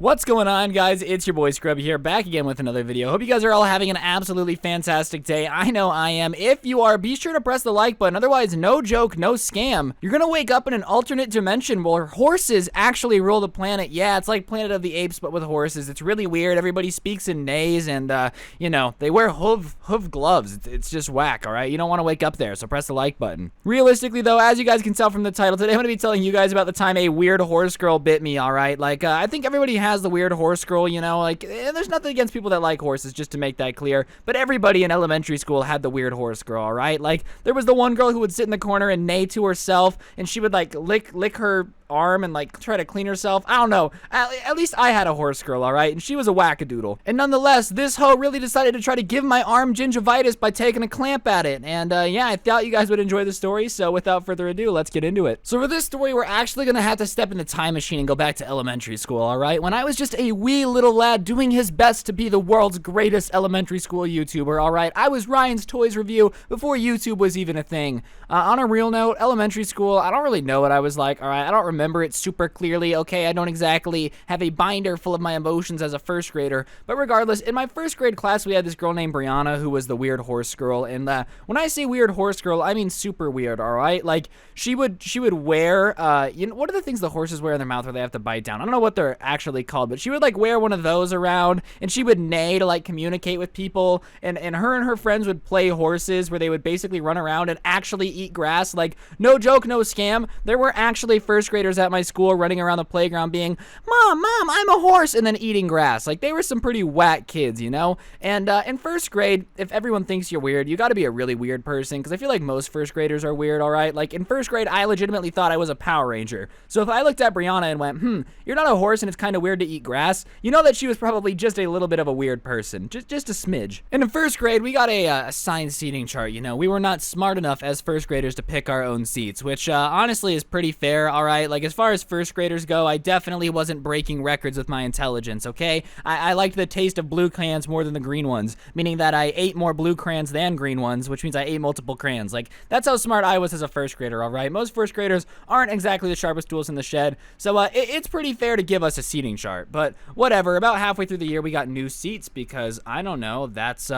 What's going on, guys? It's your boy Scrubby here, back again with another video. Hope you guys are all having an absolutely fantastic day. I know I am. If you are, be sure to press the like button. Otherwise, no joke, no scam. You're gonna wake up in an alternate dimension where horses actually rule the planet. Yeah, it's like Planet of the Apes, but with horses. It's really weird. Everybody speaks in neighs, and, you know, they wear hoof gloves. It's just whack, all right? You don't want to wake up there, so press the like button. Realistically, though, as you guys can tell from the title, today I'm gonna be telling you guys about the time a weird horse girl bit me, all right? Like, I think everybody has the weird horse girl, you know, like, there's nothing against people that like horses, just to make that clear, but everybody in elementary school had the weird horse girl, all right? Like, there was the one girl who would sit in the corner and neigh to herself, and she would, like, lick her arm and, like, try to clean herself. I don't know. At least I had a horse girl, all right? And she was a wackadoodle. And nonetheless, this hoe really decided to try to give my arm gingivitis by taking a clamp at it. And, yeah, I thought you guys would enjoy the story, so without further ado, let's get into it. So for this story, we're actually gonna have to step in the time machine and go back to elementary school, all right? When I was just a wee little lad doing his best to be the world's greatest elementary school YouTuber, all right? I was Ryan's Toys Review before YouTube was even a thing. On a real note, elementary school, I don't really know what I was like, all right? I don't remember it super clearly, okay? I don't exactly have a binder full of my emotions as a first grader, but regardless, in my first grade class, we had this girl named Brianna who was the weird horse girl, and when I say weird horse girl, I mean super weird, all right? Like, she would wear, you know, what are the things the horses wear in their mouth where they have to bite down? I don't know what they're actually called, but she would, like, wear one of those around, and she would neigh to, like, communicate with people, and her friends would play horses where they would basically run around and actually eat grass. Like, no joke, no scam, there were actually first graders at my school running around the playground being, Mom, I'm a horse, and then eating grass. Like, they were some pretty whack kids, you know? And in first grade, if everyone thinks you're weird, you gotta be a really weird person, because I feel like most first graders are weird, alright? Like, in first grade, I legitimately thought I was a Power Ranger. So if I looked at Brianna and went, you're not a horse and it's kind of weird to eat grass, you know that she was probably just a little bit of a weird person. Just a smidge. And in first grade, we got a assigned seating chart, you know? We were not smart enough as first graders to pick our own seats, which honestly is pretty fair, alright? Like, as far as first graders go, I definitely wasn't breaking records with my intelligence, okay? I liked the taste of blue crayons more than the green ones, meaning that I ate more blue crayons than green ones, which means I ate multiple crayons. Like, that's how smart I was as a first grader, alright? Most first graders aren't exactly the sharpest tools in the shed, so it's pretty fair to give us a seating chart, but whatever. About halfway through the year, we got new seats because, I don't know, that's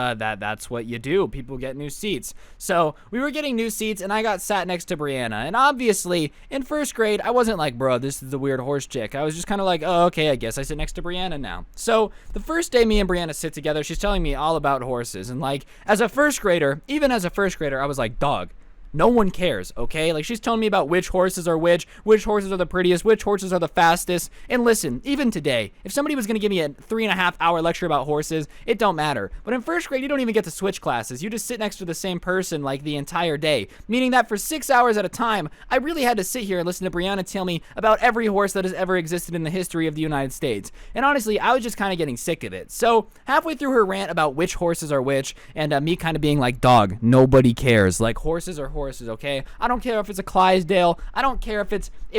what you do. People get new seats. So, we were getting new seats, and I got sat next to Brianna, and obviously, in first grade, I wasn't like, bro, this is the weird horse chick. I was just kind of like, oh, okay, I guess I sit next to Brianna now. So, the first day me and Brianna sit together, she's telling me all about horses, and like, as a first grader, even as a first grader, I was like, dog, no one cares, okay? Like, she's telling me about which horses are which horses are the prettiest, which horses are the fastest. And listen, even today, if somebody was gonna give me a 3.5-hour lecture about horses, it don't matter. But in first grade, you don't even get to switch classes. You just sit next to the same person, like, the entire day. Meaning that for 6 hours at a time, I really had to sit here and listen to Brianna tell me about every horse that has ever existed in the history of the United States. And honestly, I was just kind of getting sick of it. So, halfway through her rant about which horses are which, and me kind of being like, dog, nobody cares. Like, horses are horses, okay? I don't care if it's a Clydesdale. I don't care if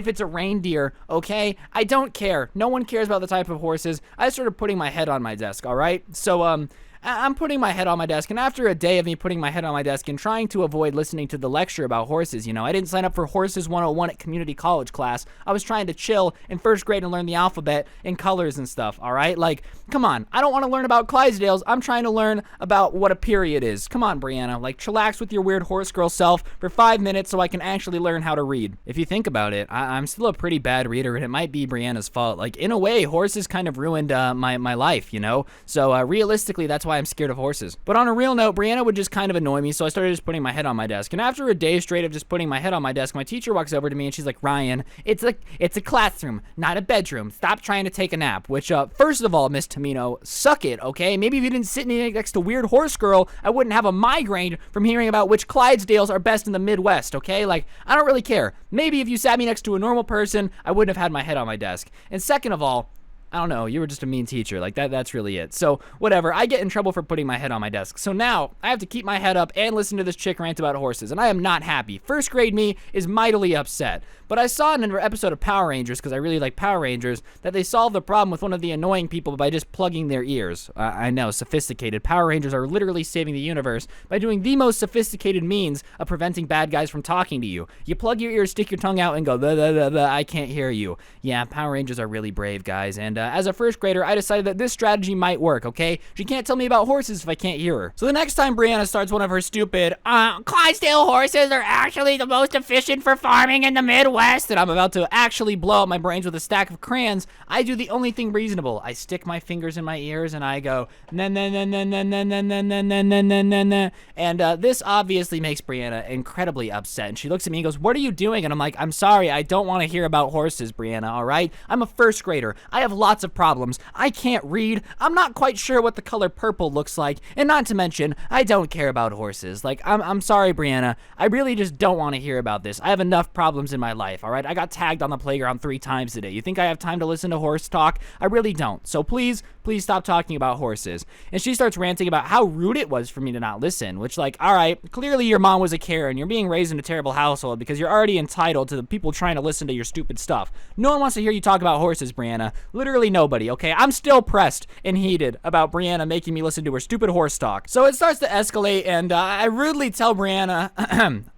it's a reindeer, okay? I don't care. No one cares about the type of horses. I started putting my head on my desk, all right? So, I'm putting my head on my desk, and after a day of me putting my head on my desk and trying to avoid listening to the lecture about horses, you know, I didn't sign up for Horses 101 at community college class. I was trying to chill in first grade and learn the alphabet and colors and stuff, all right? Like, come on. I don't want to learn about Clydesdales. I'm trying to learn about what a period is. Come on, Brianna. Like, chillax with your weird horse girl self for 5 minutes so I can actually learn how to read. If you think about it, I'm still a pretty bad reader, and it might be Brianna's fault. Like, in a way, horses kind of ruined my life, you know? So, realistically, that's why I'm scared of horses. But on a real note, Brianna would just kind of annoy me, so I started just putting my head on my desk. And after a day straight of just putting my head on my desk, my teacher walks over to me and she's like, Ryan, it's a classroom, not a bedroom. Stop trying to take a nap. Which, first of all, Miss Tamino, suck it, okay? Maybe if you didn't sit next to Weird Horse Girl, I wouldn't have a migraine from hearing about which Clydesdales are best in the Midwest, okay? Like, I don't really care. Maybe if you sat me next to a normal person, I wouldn't have had my head on my desk. And second of all, I don't know, you were just a mean teacher. Like, that's really it. So, whatever, I get in trouble for putting my head on my desk. So now, I have to keep my head up and listen to this chick rant about horses, and I am not happy. First grade me is mightily upset. But I saw in an episode of Power Rangers, because I really like Power Rangers, that they solved the problem with one of the annoying people by just plugging their ears. I know, sophisticated. Power Rangers are literally saving the universe by doing the most sophisticated means of preventing bad guys from talking to you. You plug your ears, stick your tongue out, and go, blah, blah, blah, blah, I can't hear you. Yeah, Power Rangers are really brave, guys, and as a first grader, I decided that this strategy might work, okay? She can't tell me about horses if I can't hear her. So the next time Brianna starts one of her stupid, Clydesdale horses are actually the most efficient for farming in the Midwest, and I'm about to actually blow up my brains with a stack of crayons, I do the only thing reasonable. I stick my fingers in my ears and I go, na na na na na na na na na na na na na na. And this obviously makes Brianna incredibly upset. And she looks at me and goes, what are you doing? And I'm like, I'm sorry, I don't want to hear about horses, Brianna, all right? I'm a first grader. I have lots of problems. I can't read. I'm not quite sure what the color purple looks like. And not to mention, I don't care about horses. Like, I'm sorry, Brianna. I really just don't want to hear about this. I have enough problems in my life, all right? I got tagged on the playground 3 times today. You think I have time to listen to horse talk? I really don't. So please stop talking about horses. And she starts ranting about how rude it was for me to not listen, which, like, all right, clearly your mom was a Karen. You're being raised in a terrible household because you're already entitled to the people trying to listen to your stupid stuff. No one wants to hear you talk about horses, Brianna. Literally nobody, okay? I'm still pressed and heated about Brianna making me listen to her stupid horse talk. So it starts to escalate, and I rudely tell Brianna,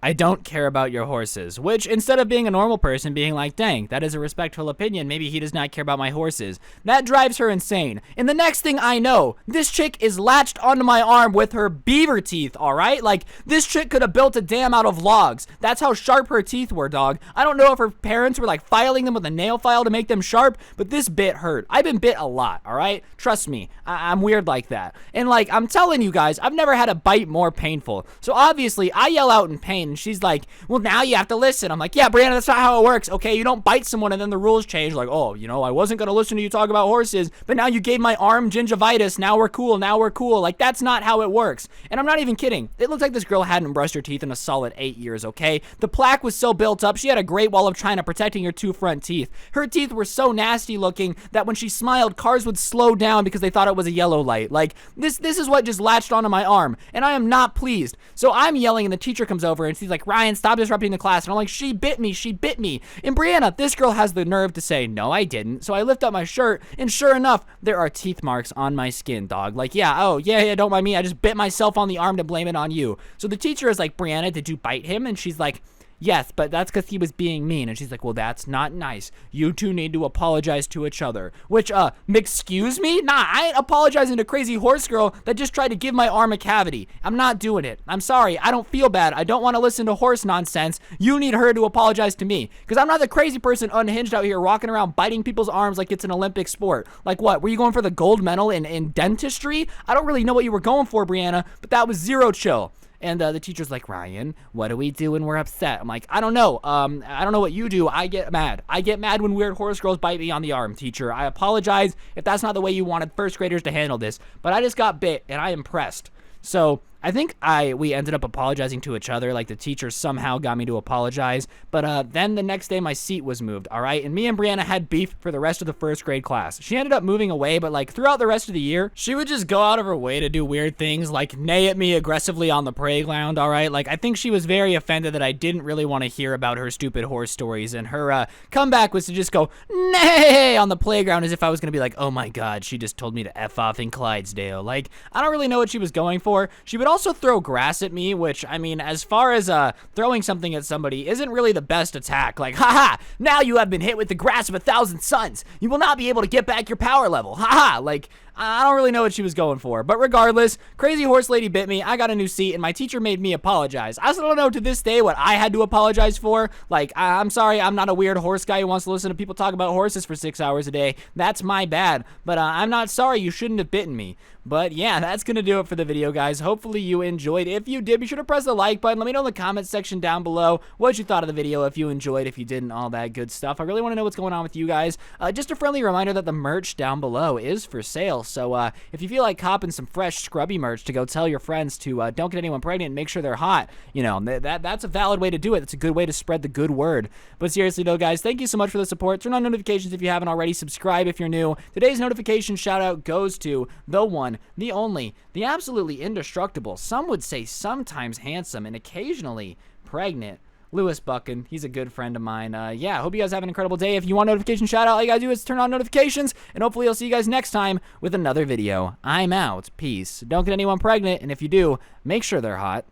I don't care about your horses, which instead of being a normal person being like, dang, that is a respectful opinion, maybe he does not care about my horses, that drives her insane. And the next thing I know, this chick is latched onto my arm with her beaver teeth, all right? Like, this chick could have built a dam out of logs. That's how sharp her teeth were, dog. I don't know if her parents were, like, filing them with a nail file to make them sharp, but this bit hurt. I've been bit a lot, all right? Trust me, I'm weird like that. And, like, I'm telling you guys, I've never had a bite more painful. So, obviously, I yell out in pain, and she's like, well, now you have to listen. I'm like, yeah, Brianna, that's not how it works, okay? You don't bite someone and then the rules change. Like, oh, you know, I wasn't going to listen to you talk about horses, but now you gave my arm gingivitis. Now we're cool. Like, that's not how it works. And I'm not even kidding. It looked like this girl hadn't brushed her teeth in a solid 8 years, okay? The plaque was so built up, she had a Great Wall of China protecting her 2 front teeth. Her teeth were so nasty looking that when she smiled, cars would slow down because they thought it was a yellow light. Like, this is what just latched onto my arm, and I am not pleased. So I'm yelling, and the teacher comes over, and she's like, Ryan, stop disrupting the class. And I'm like, she bit me. And Brianna, this girl has the nerve to say, no, I didn't. So I lift up my shirt, and sure enough, there are teeth marks on my skin, dog. Like, yeah, don't mind me. I just bit myself on the arm to blame it on you. So the teacher is like, Brianna, did you bite him? And she's like, yes, but that's because he was being mean. And she's like, well, that's not nice. You two need to apologize to each other. Which, excuse me? Nah, I ain't apologizing to crazy horse girl that just tried to give my arm a cavity. I'm not doing it. I'm sorry. I don't feel bad. I don't want to listen to horse nonsense. You need her to apologize to me. Because I'm not the crazy person unhinged out here walking around biting people's arms like it's an Olympic sport. Like what? Were you going for the gold medal in dentistry? I don't really know what you were going for, Brianna, but that was zero chill. And the teacher's like, Ryan, what do we do when we're upset? I'm like, I don't know. I don't know what you do. I get mad. I get mad when weird horse girls bite me on the arm, teacher. I apologize if that's not the way you wanted first graders to handle this. But I just got bit, and I am pressed. So I think we ended up apologizing to each other. Like, the teacher somehow got me to apologize. But then the next day, my seat was moved, all right? And me and Brianna had beef for the rest of the first grade class. She ended up moving away, but, like, throughout the rest of the year, she would just go out of her way to do weird things, like neigh at me aggressively on the playground, all right? Like, I think she was very offended that I didn't really want to hear about her stupid horse stories. And her comeback was to just go, neigh, on the playground as if I was going to be like, oh, my God, she just told me to F off in Clydesdale. Like, I don't really know what she was going for. She would also throw grass at me, which, I mean, as far as throwing something at somebody isn't really the best attack. Like, haha, now you have been hit with the grass of 1,000 suns. You will not be able to get back your power level. Haha, like, I don't really know what she was going for. But regardless, crazy horse lady bit me. I got a new seat, and my teacher made me apologize. I still don't know to this day what I had to apologize for. Like, I'm sorry, I'm not a weird horse guy who wants to listen to people talk about horses for 6 hours a day. That's my bad. But I'm not sorry. You shouldn't have bitten me. But yeah, that's going to do it for the video, guys. Hopefully you enjoyed. If you did, be sure to press the like button. Let me know in the comments section down below what you thought of the video, if you enjoyed, if you didn't, all that good stuff. I really want to know what's going on with you guys. Just a friendly reminder that the merch down below is for sale. So if you feel like copping some fresh scrubby merch to go tell your friends to don't get anyone pregnant and make sure they're hot, you know, that's a valid way to do it. That's a good way to spread the good word. But seriously though, guys, thank you so much for the support. Turn on notifications if you haven't already. Subscribe if you're new. Today's notification shout out goes to the one, the only, the absolutely indestructible, some would say sometimes handsome and occasionally pregnant, Lewis Buckin. He's a good friend of mine. Yeah, hope you guys have an incredible day. If you want notification shout out, all you gotta do is turn on notifications, and hopefully I'll see you guys next time with another video. I'm out. Peace. Don't get anyone pregnant, and if you do, make sure they're hot.